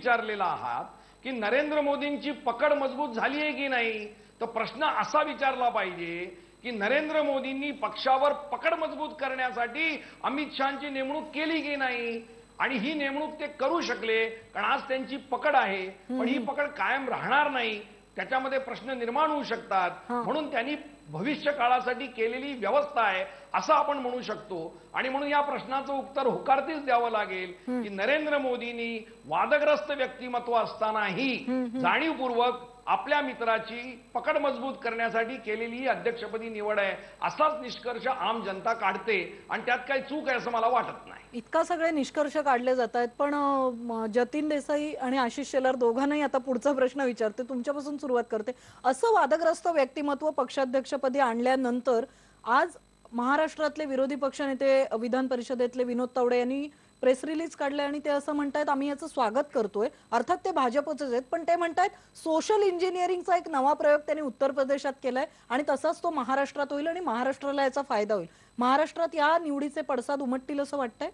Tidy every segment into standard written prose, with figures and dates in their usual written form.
विचारलेला आहात की नरेंद्र मोदींची पकड मजबूत झाली आहे की नाही, तर प्रश्न असा विचारला पाहिजे की नरेंद्र मोदींनी पक्षावर पकड मजबूत करण्यासाठी अमित शहाची नेमणूक केली की नाही, आणि ही नेमणूक ते करू शकले कारण आज त्यांची पकड आहे, पण ही पकड कायम राहणार नाही, त्याच्यामध्ये प्रश्न निर्माण होऊ शकतात, म्हणून त्यांनी भविष्य काळासाठी केलेली व्यवस्था आहे असं आपण म्हणू शकतो. आणि म्हणून या प्रश्नाचं उत्तर होकारतीच द्यावं लागेल की नरेंद्र मोदींनी वादग्रस्त व्यक्तिमत्व असतानाही जाणीवपूर्वक आपल्या मित्राची पकड मजबूत करण्यासाठी केलेली ही अध्यक्षपदी निवड आहे, असाच निष्कर्ष आम जनता काढते आणि त्यात काही चूक आहे असं मला वाटत नाही. इतका सगळे निष्कर्ष काढले जात आहेत, पण जतीन देसाई आणि आशिष शेलार दोघांनाही आता पुढचा प्रश्न विचारते, तुमच्यापासून सुरुवात करते. असं वादग्रस्त व्यक्तिमत्व पक्षाध्यक्षपदी आणल्यानंतर आज महाराष्ट्रातले विरोधी पक्षनेते विधान परिषदेतले विनोद तावडे यांनी प्रेस रिलीज काढले आणि ते असं म्हणतायत आम्ही याचं स्वागत करतोय. अर्थात ते भाजपचेच आहेत, पण ते म्हणतायत सोशल इंजिनिअरिंगचा एक नवा प्रयोग त्यांनी उत्तर प्रदेशात केलाय आणि तसाच तो महाराष्ट्रात होईल आणि महाराष्ट्राला याचा फायदा होईल. महाराष्ट्रात या निवडीचे पडसाद उमटतील असं वाटतंय?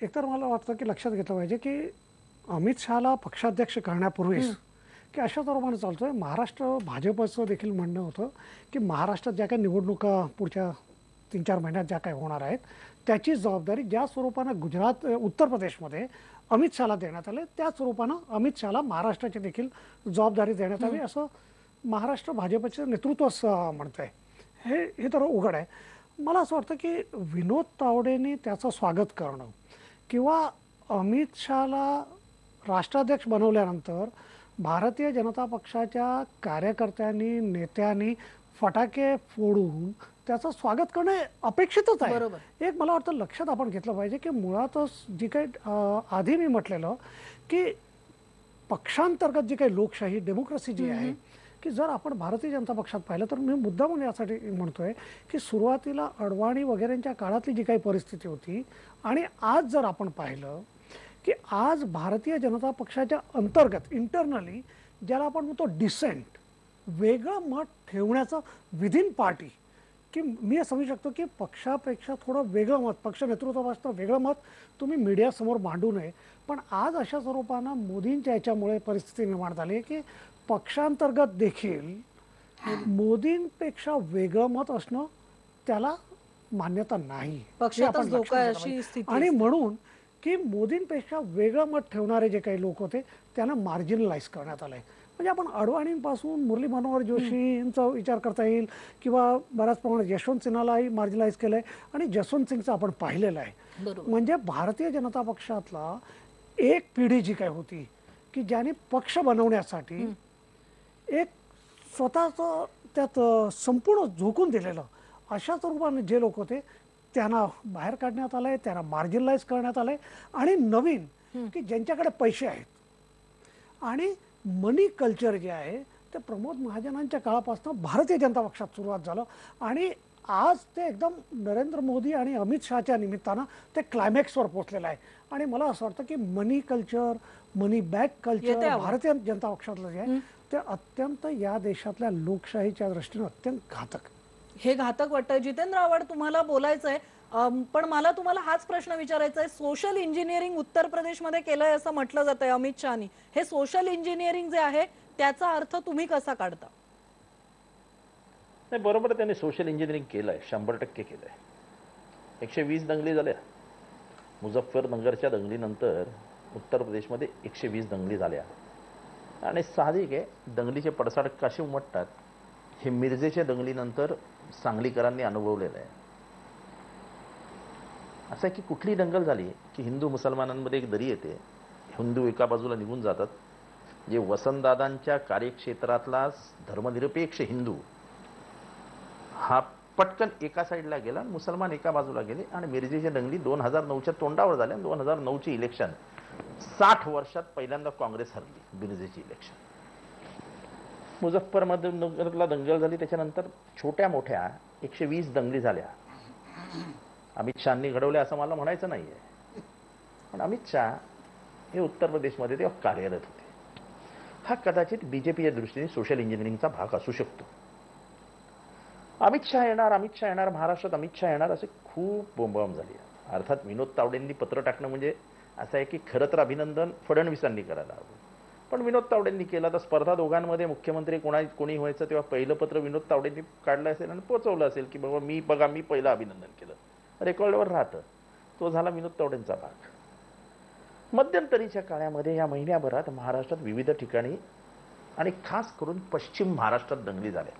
एकतर मला वाटतं की लक्षात घेतलं पाहिजे की अमित शहाला पक्षाध्यक्ष करण्यापूर्वीच की अशा स्वरूपाने चालतोय. महाराष्ट्र भाजपचं देखील म्हणणं होतं की महाराष्ट्रात ज्या काही निवडणुका पुढच्या 3-4 महिन्यात ज्या काही होणार आहेत त्याची जबाबदारी ज्या स्वरूपानं गुजरात उत्तर प्रदेशमध्ये अमित शहाला देण्यात आले त्या स्वरूपानं अमित शहाला महाराष्ट्राची देखील जबाबदारी देण्यात आली असं महाराष्ट्र भाजपचे नेतृत्व म्हणतंय. हे तर उघड आहे. मला असं वाटतं की विनोद तावडेंनी त्याचं स्वागत करणं किंवा अमित शहाला राष्ट्राध्यक्ष बनवल्यानंतर भारतीय जनता पक्षाच्या कार्यकर्त्यांनी नेत्यांनी फटाके फोडून त्याचं स्वागत करणे अपेक्षितच आहे. एक मला वाटतं लक्षात आपण घेतलं पाहिजे की मुळातच जी काही आधी मी म्हटलेलं की पक्षांतर्गत जी काही लोकशाही डेमोक्रेसी जी आहे की जर आपण भारतीय जनता पक्षात पाहिलं तर मी मुद्दामून यासाठी म्हणतोय की सुरुवातीला अडवाणी वगैरेंच्या काळातली जी काही परिस्थिती होती आणि आज जर आपण पाहिलं की आज भारतीय जनता पक्षाच्या अंतर्गत इंटरनली ज्याला आपण म्हणतो डिसेंट वेगळं मत ठेवण्याचं विदिन पार्टी की मी समजू शकतो की पक्षापेक्षा थोडं वेगळं मत पक्ष नेतृत्वापासून वेगळं मत तुम्ही मीडियासमोर मांडू नये. पण आज अशा स्वरूपानं मोदींच्या याच्यामुळे परिस्थिती निर्माण झाली की पक्षांतर्गत देखील मोदींपेक्षा वेगळं मत असणं त्याला मान्यता नाही आणि म्हणून की मोदींपेक्षा वेगळं मत ठेवणारे जे काही लोक होते त्यांना मार्जिनलाइज करण्यात आलंय. म्हणजे आपण अडवाणींपासून मुरली मनोहर जोशींचा विचार करता येईल किंवा बऱ्याच प्रमाणात यशवंत सिन्हालाही मार्जिनलाइज केलंय आणि जसवंत सिंगचं आपण पाहिलेलं आहे. म्हणजे भारतीय जनता पक्षातला एक पिढी जी काय होती की ज्याने पक्ष बनवण्यासाठी एक स्वतःचं त्यात संपूर्ण झोकून दिलेलं अशा स्वरूपाने जे लोक होते त्यांना बाहेर काढण्यात आलंय, त्यांना मार्जिनलाइज करण्यात आलंय आणि नवीन की ज्यांच्याकडे पैसे आहेत आणि मनी कल्चर जे आहे ते प्रमोद महाजनांच्या काळापासून भारतीय जनता पक्षात सुरुवात झालं आणि आज ते एकदम नरेंद्र मोदी आणि अमित शहाच्या निमित्तानं ते क्लायमॅक्सवर पोहोचलेलं आहे. आणि मला असं वाटतं की मनी कल्चर मनी बॅक कल्चर भारतीय जनता पक्षातलं जे आहे ते अत्यंत या देशातल्या लोकशाहीच्या दृष्टीने अत्यंत घातक. हे घातक वाटतं. जितेंद्र आव्हाड तुम्हाला बोलायचंय, पण मला तुम्हाला हाच प्रश्न विचारायचा आहे. सोशल इंजिनिअरिंग उत्तर प्रदेशमध्ये केलंय असं म्हटलं जात आहे अमित शहानी. हे सोशल इंजिनिअरिंग जे आहे त्याचा अर्थ तुम्ही कसा काढता? नाही, बरोबर त्यांनी सोशल इंजिनिअरिंग केलंय, 100% केलंय. 120 दंगली झाल्या. मुझफ्फरनगरच्या दंगलीनंतर उत्तर प्रदेशमध्ये 120 दंगली झाल्या आणि साहजिक आहे दंगलीचे पडसाद कसे उमटतात हे मिरजेच्या दंगलीनंतर सांगलीकरांनी अनुभवलेलं आहे. असं आहे की कुठली दंगल झाली की हिंदू मुसलमानांमध्ये एक दरी येते, हिंदू एका बाजूला निघून जातात, जे वसंतदादांच्या कार्यक्षेत्रातला धर्मनिरपेक्ष हिंदू हा पटकन एका साईडला गेला, मुसलमान एका बाजूला गेले आणि मिरजेच्या दंगली 2009च्या तोंडावर झाल्या. 2009ची इलेक्शन 60 वर्षात पहिल्यांदा काँग्रेस हरली मिरजेची इलेक्शन. मुझफ्फरनगरला दंगल झाली, त्याच्यानंतर छोट्या मोठ्या 120 दंगली झाल्या. अमित शहानी घडवल्या असं मला म्हणायचं नाहीये, पण अमित शहा हे उत्तर प्रदेशमध्ये तेव्हा कार्यरत होते. हा कदाचित बीजेपीच्या दृष्टीने सोशल इंजिनिअरिंगचा भाग असू शकतो. अमित शहा येणार महाराष्ट्रात, अमित शहा येणार असे खूप बोंबाबोंब झाली. अर्थात विनोद तावडेंनी पत्र टाकणं म्हणजे असं आहे की खरं तर अभिनंदन फडणवीसांनी करायला हवं, पण विनोद तावडेंनी केलं. तर स्पर्धा दोघांमध्ये मुख्यमंत्री कोणी व्हायचं तेव्हा पहिलं पत्र विनोद तावडेंनी काढलं असेल आणि पोचवलं असेल की बाबा मी पहिलं अभिनंदन केलं, रेकॉर्डवर राहतं. तो झाला विनोद तावडेंचा भाग. मध्यंतरीच्या काळामध्ये या महिन्याभरात महाराष्ट्रात विविध ठिकाणी आणि खास करून पश्चिम महाराष्ट्रात दंगली झाल्या.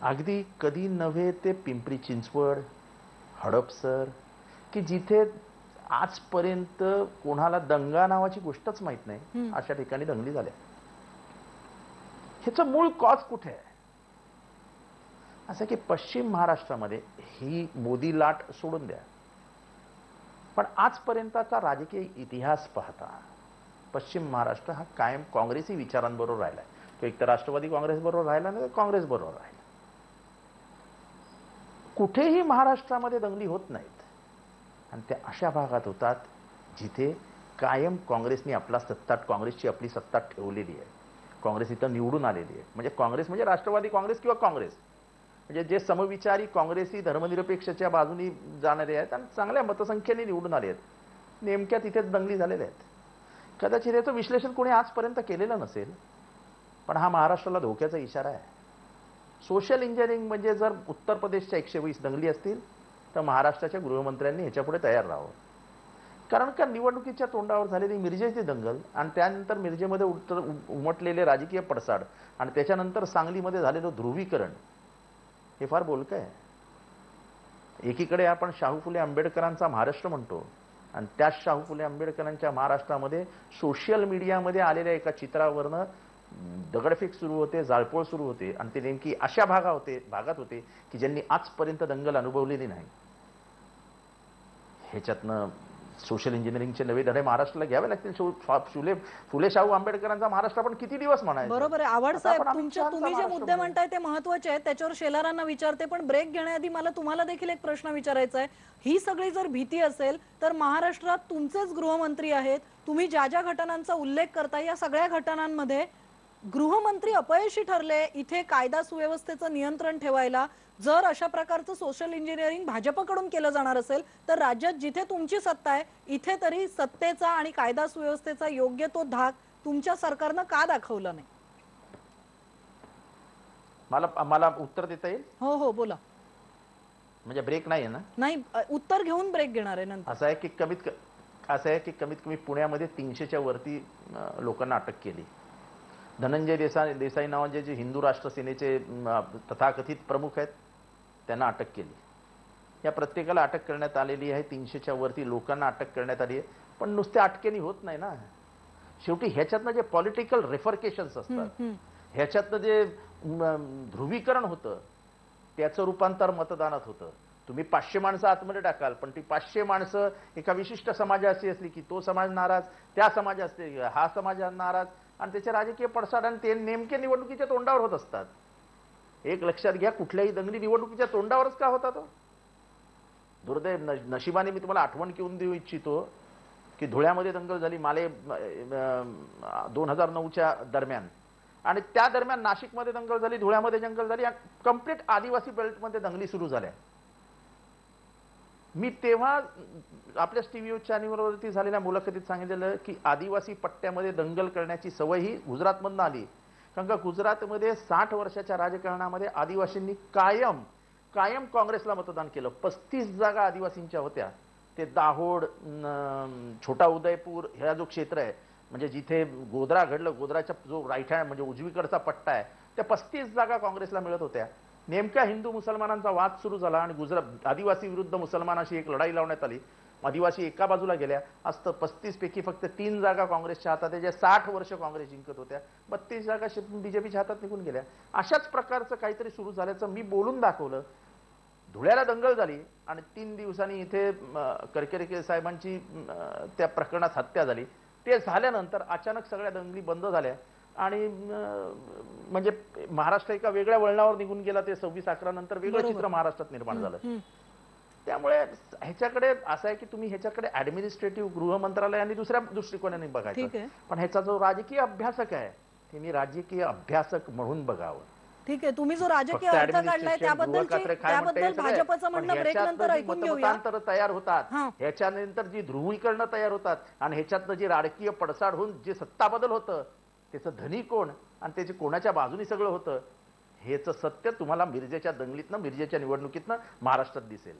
अगदी कधी नव्हे ते पिंपरी चिंचवड, हडपसर, की जिथे आजपर्यंत कोणाला दंगा नावाची गोष्टच माहित नाही अशा ठिकाणी दंगली झाल्या. ह्याचं मूळ कॉज कुठे आहे? असं की पश्चिम महाराष्ट्रामध्ये ही मोदी लाट सोडून द्या, पण आजपर्यंतचा राजकीय इतिहास पाहता पश्चिम महाराष्ट्र हा कायम काँग्रेसी विचारांबरोबर राहिलाय. तो एक तर राष्ट्रवादी काँग्रेस बरोबर राहिला नाही, काँग्रेस बरोबर राहिला. कुठेही महाराष्ट्रामध्ये दंगली होत नाहीत आणि त्या अशा भागात होतात जिथे कायम काँग्रेसची आपली सत्ता ठेवलेली आहे. काँग्रेस इथं निवडून आलेली आहे. म्हणजे काँग्रेस म्हणजे राष्ट्रवादी काँग्रेस किंवा काँग्रेस, म्हणजे जे समविचारी काँग्रेसी धर्मनिरपेक्षच्या बाजूनी जाणारे आहेत आणि चांगल्या मतसंख्येने निवडून आले आहेत, नेमक्या तिथेच दंगली झालेल्या आहेत. कदाचित याचं विश्लेषण कोणी आजपर्यंत केलेलं नसेल, पण हा महाराष्ट्राला धोक्याचा इशारा आहे. सोशल इंजिनिअरिंग म्हणजे जर उत्तर प्रदेशच्या 120 दंगली असतील तर महाराष्ट्राच्या गृहमंत्र्यांनी ह्याच्यापुढे तयार राहावं. कारण का निवडणुकीच्या तोंडावर झालेली मिरजेची दंगल आणि त्यानंतर मिरजेमध्ये उमटलेले राजकीय पडसाद आणि त्याच्यानंतर सांगलीमध्ये झालेलं ध्रुवीकरण हे फार बोलकं आहे. एकीकडे आपण शाहू फुले आंबेडकरांचा महाराष्ट्र म्हणतो आणि त्याच शाहू फुले आंबेडकरांच्या महाराष्ट्रामध्ये सोशल मीडियामध्ये आलेल्या एका चित्रावरनं दगडफेक सुरू होते, जाळपोळ सुरू होते आणि ते नेमकी अशा भागात होते की ज्यांनी आजपर्यंत दंगल अनुभवलेली नाही. ह्याच्यातनं सोशल इंजिनिअरिंगचे नवे धडे महाराष्ट्राला घ्यावे लागतील. फुले शाहू आंबेडकरांचा महाराष्ट्र आपण किती दिवस म्हणायचं? बरोबर आहे. आवड साहेब, तुम्ही जे मुद्दे म्हणताय ते महत्वाचे आहेत, त्याच्यावर शेलारांना विचारते. पण ब्रेक घेण्याआधी मला तुम्हाला देखील एक प्रश्न विचारायचा आहे. ही सगळी जर भीती असेल तर महाराष्ट्रात तुमचेच गृहमंत्री आहेत, तुम्ही ज्या ज्या घटनांचा उल्लेख करताय या सगळ्या घटनांमध्ये गृहमंत्री अपयशी ठरले इथे कायदा सुव्यवस्थेचं नियंत्रण ठेवायला. जर अशा प्रकारचं सोशल इंजिनिअरिंग भाजपकडून केलं जाणार असेल तर राज्यात जिथे तुमची सत्ता आहे इथे तरी सत्तेचा आणि कायदा सुव्यवस्थेचा योग्य तो धाक तुमच्या सरकारनं का दाखवलं नाही? मला उत्तर देता येईल? हो बोला. म्हणजे ब्रेक नाही आहे ना? नाही, उत्तर घेऊन ब्रेक घेणार आहे नंतर. असं आहे की कमीत कमी पुण्यामध्ये 300च्या वरती लोकांना अटक केली. धनंजय देसाई नावाचे जे हिंदू राष्ट्र सेनेचे तथाकथित प्रमुख आहेत त्यांना अटक केली. या प्रत्येकाला अटक करण्यात आलेली आहे. 300च्या वरती लोकांना अटक करण्यात आली आहे. पण नुसते अटकेनी होत नाही ना. शेवटी ह्याच्यातनं जे पॉलिटिकल रेफरकेशन्स असतात, ह्याच्यातनं जे ध्रुवीकरण होतं त्याचं रूपांतर मतदानात होतं. तुम्ही 500 माणसं आतमध्ये टाकाल, पण ती 500 माणसं एका विशिष्ट समाजाची असली की तो समाज नाराज, त्या समाज असते हा समाज नाराज आणि त्याचे राजकीय पडसाद आणि ते नेमके निवडणुकीच्या तोंडावर होत असतात. एक लक्षात घ्या, कुठल्याही दंगली निवडणुकीच्या तोंडावरच का होता तो? दुर्दैव नशिबाने मी तुम्हाला आठवण करून देऊ इच्छितो की धुळ्यामध्ये दंगल झाली 2009च्या दरम्यान आणि त्या दरम्यान नाशिकमध्ये दंगल झाली, धुळ्यामध्ये दंगल झाली आणि कंप्लीट आदिवासी बेल्टमध्ये दंगली सुरू झाल्या. मी तेव्हा आपल्या टीव्ही चॅनलवरती झालेल्या मुलाखतीत सांगितलेलं की आदिवासी पट्ट्यामध्ये दंगल करण्याची सवय ही गुजरातमधून आली. कारण का गुजरातमध्ये 60 वर्षाच्या राजकारणामध्ये आदिवासींनी कायम काँग्रेसला मतदान केलं. 35 जागा आदिवासींच्या होत्या. ते दाहोड, छोटा उदयपूर ह्या जो क्षेत्र आहे म्हणजे जिथे गोधरा घडलं, गोधराच्या जो राईट हँड म्हणजे उजवीकडचा पट्टा आहे, त्या 35 जागा काँग्रेसला मिळत होत्या. नेमका हिंदू मुसलमानांचा वाद सुरू झाला आणि गुजरात आदिवासी विरुद्ध मुसलमानाशी एक लढाई लावण्यात आली. आदिवासी एका बाजूला गेल्या. आज तर 35 पैकी फक्त 3 जागा काँग्रेसच्या हातात आहे, ज्या 60 वर्ष काँग्रेस जिंकत होत्या. 32 जागा बीजेपीच्या हातात निघून गेल्या. अशाच प्रकारचं काहीतरी सुरू झाल्याचं मी बोलून दाखवलं. धुळ्याला दंगल झाली आणि 3 दिवसांनी इथे करकरे साहेबांची त्या प्रकरणात हत्या झाली. ते झाल्यानंतर अचानक सगळ्या दंगली बंद झाल्या आणि म्हणजे महाराष्ट्र एका वेगळ्या वळणावर निघून गेला. ते 26/11 नंतर वेगळं चित्र महाराष्ट्रात निर्माण झालं. त्यामुळे ह्याच्याकडे असं आहे की तुम्ही ह्याच्याकडे ऍडमिनिस्ट्रेटिव्ह गृह मंत्रालयाने दुसऱ्या दृष्टिकोनाने बघायचं, पण ह्याचा जो राजकीय अभ्यासक आहे ते मी राजकीय अभ्यासक म्हणून बघावं. ठीक आहे, तुम्ही जो राजकीय फक्त अर्थ काढलाय administration, त्याबद्दल गृहकर्त्रे काय म्हणते हे सगळं. भाजपचं म्हणणं पण ब्रेक ह्याच्यातनं नंतर जी ऐकून घेऊया. मतमतांतरं तयार होतात, हां. ह्याच्यानंतर जी ध्रुवीकरणं तयार होतात आणि ह्याच्यातनं जी राजकीय पडसाड होऊन जे सत्ता बदल होतं, त्याचं धनी कोण आणि त्याचे कोणाच्या बाजूनी सगळं होतं, हेच सत्य तुम्हाला मिरजेच्या दंगलीतनं, मिरजेच्या निवडणुकीतनं महाराष्ट्रात दिसेल.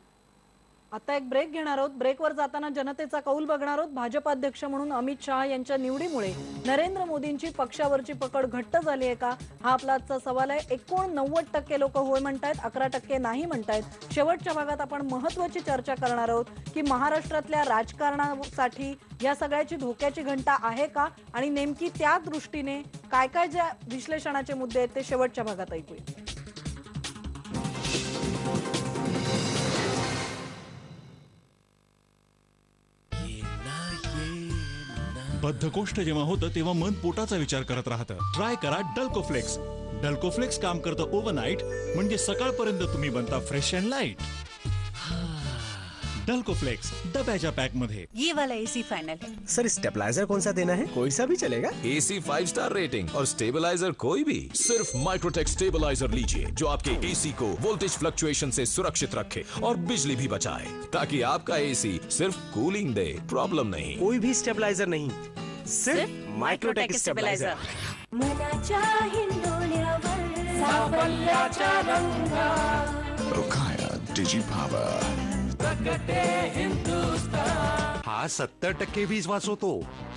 आता एक ब्रेक घेणार आहोत. ब्रेकवर जाताना जनतेचा कौल बघणार आहोत. भाजप अध्यक्ष म्हणून अमित शहा यांच्या निवडीमुळे नरेंद्र मोदींची पक्षावरची पकड घट्ट झाली आहे का, हा आपला आजचा सवाल आहे. 89% लोक होय म्हणतायत, 11% नाही म्हणतायत. शेवटच्या भागात आपण महत्वाची चर्चा करणार आहोत की महाराष्ट्रातल्या राजकारणासाठी या सगळ्याची धोक्याची घंटा आहे का, आणि नेमकी त्या दृष्टीने काय काय ज्या विश्लेषणाचे मुद्दे आहेत ते शेवटच्या भागात ऐकूया. बद्धकोष्ठ जेव्हा होतं तेव्हा मन पोटाचा विचार करत राहतं. ट्राय करा डल्कोफ्लेक्स. डल्कोफ्लेक्स काम करतं ओव्हरनाईट, म्हणजे सकाळपर्यंत तुम्ही बनता फ्रेश अँड लाईट. डल्कोफ्लेक्स डब्याच्या पॅक मध्ये. ये वाला एसी फाइनल है. सर स्टेबलाइजर कौन सा देना है? कोई सा भी चलेगा? एसी 5 स्टार रेटिंग और स्टेबलाइजर कोई भी. सिर्फ माइक्रोटेक स्टेबलाइजर लीजिए जो आपके एसी को वोल्टेज फ्लक्चुएशन से सुरक्षित रखे और बिजली भी बचाए, ताकि आपका एसी सिर्फ कूलिंग दे, प्रॉब्लम नहीं. कोई भी स्टेबलाइजर नहीं, सिर्फ माइक्रोटेक स्टेबलाइजर. रुखाया डिजी पावर. हा 70% वीज वाचवतो.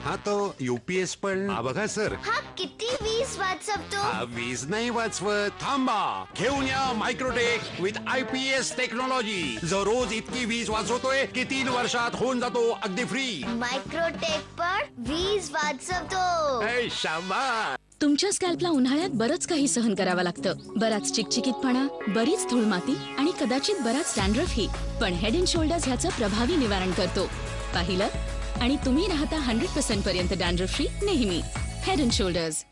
हा तो यूपीएस पण. हा बघा सर, हा किती वीज वाचवतो. हा वीज नाही वाचवत. थांबा, घेऊन या मायक्रोटेक विथ IPS टेक्नॉलॉजी, जो रोज इतकी वीज वाचवतोय की 3 वर्षात होऊन जातो अगदी फ्री. मायक्रोटेक पण वीज वाचवतो. ए, शाबास. तुमच्या स्कॅल्पला उन्हाळ्यात बरंच काही सहन करावं लागतं. बराच चिकचिकीतपणा, बरीच धूळ माती आणि कदाचित बराच डॅन्ड्रफही. पण हेड अँड शोल्डर्स ह्याचं प्रभावी निवारण करतो. पाहिलं? आणि तुम्ही राहता 100% पर्यंत डॅन्ड्रफ फ्री नेहमी. Head and shoulders.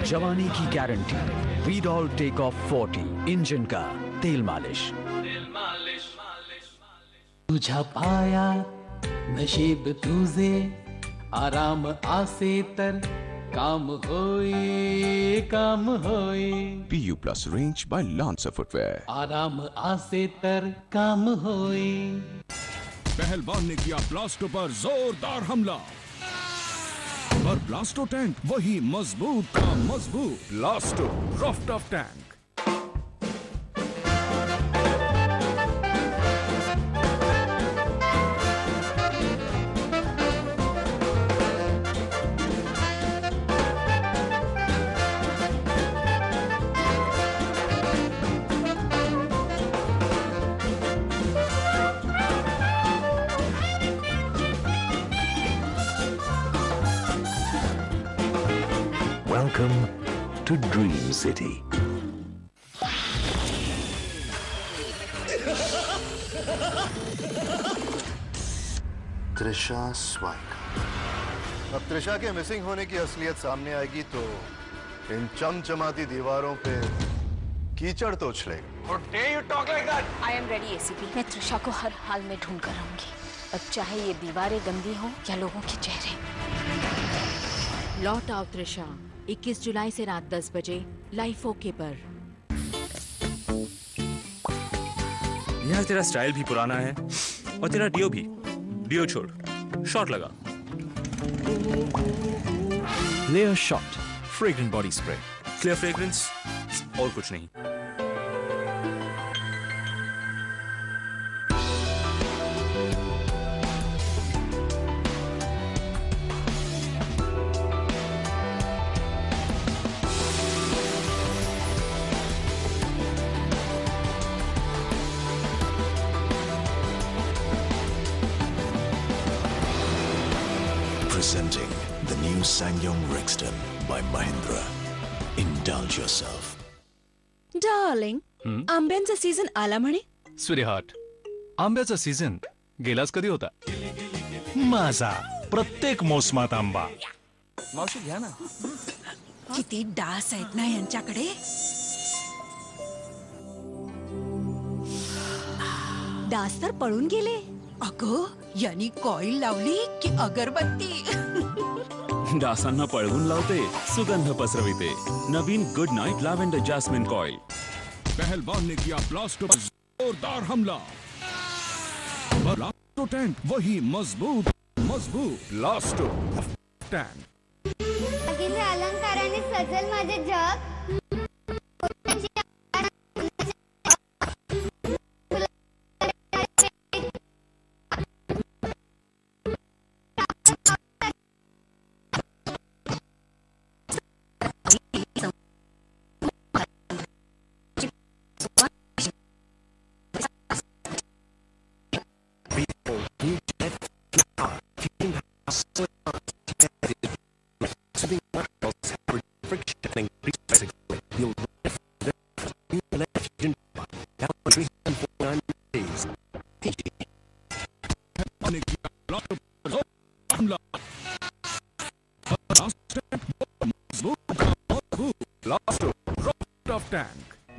जवानी की guarantee. Veedol take off 40 engine का तेल मालिश. तुझ्या पायात नशीब तुझे, आराम आसे तर काम होय, काम होय. PU Plus range by Lancer Footwear. आराम आसे तर काम होय. पहलवान ने किया ब्लास्टो पर जोरदार हमला, पर ब्लास्टो टैंक वही मजबूत का मजबूत. Blasto rough tough tank. Welcome to Dream City. Trisha स्वाइक. अब त्रिशा के मिसिंग होने की असलियत सामने आएगी तो इन चमचमाती दीवारों पे कीचड़ तो उछलेगा. How dare you talk like that? I am ready ACP. मैं त्रिशा को हर हाल में ढूंढ कर आऊंगी. अब चाहे ये दीवारें गंदी हो या लोगों के चेहरे. लौट आओ त्रिशा, 21 जुलाई से रात 10 बजे लाइफ ओके पर. यार तेरा स्टाइल भी पुराना है और तेरा डियो भी. डियो छोड़, शॉट लगा. Layer Shot Fragrant Body Spray. Clear fragrance और कुछ नहीं. Presenting the new SsangYong Rexton by Mahindra. Indulge yourself. Darling, आंब्यांचा सीझन आला म्हणे. स्वीटहार्ट, आंब्याचा सीझन गेलाच कधी होता. माझा प्रत्येक मोसमात आंबा. मावशी घ्या ना. किती डास आहेत ना यांच्याकडे. डास तर पळून गेले. अगं यांनी कॉईल लावली की अगरबत्ती. डासांना पळवून लावते, सुगंध पसरविते. नवीन good night lavender jasmine coil. पहलवान ने किया ब्लास्टो पर जोरदार हमला. ब्लास्टो टैंक वही मजबूत ब्लास्टो टैंक. अलंकाराने सजल माझे जग.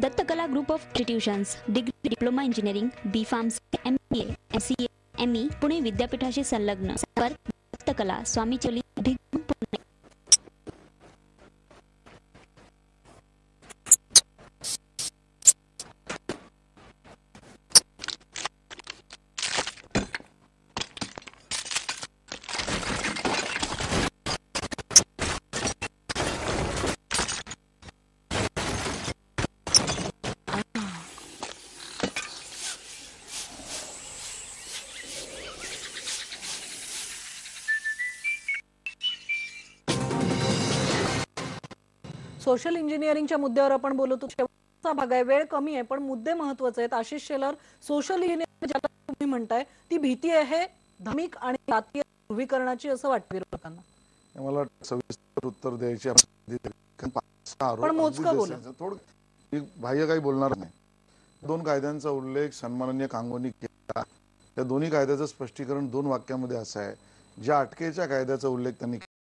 Dattakala group of institutions degree diploma engineering B pharmacy MBA MCA ME Pune विद्यापीठाशी संलग्न. दत्तकला स्वामी चली अभिगम पुणे. सोशल इंजिनिअरिंगच्या मुद्द्यावर आपण बोलतो. शेवटचा भाग आहे, वेळ कमी आहे पण मुद्दे महत्वाचे आहेत. आशिष शेलार, सोशल इंजिनिअरिंग ज्याला तुम्ही म्हणताय ती भीती आहे धार्मिक आणि जातीय ध्रुवीकरणाची असं वाटतं विरोधकांना. मला सविस्तर उत्तर द्यायचे पण मोजकं बोला. थोडं बाह्य काही बोलणार नाही. 2 कायद्यांचा उल्लेख सन्माननीय कांगोनी केला. त्या दोन्ही कायद्याचं स्पष्टीकरण 2 वाक्यामध्ये असं आहे. ज्या अटकेच्या कायद्याचा उल्लेख त्यांनी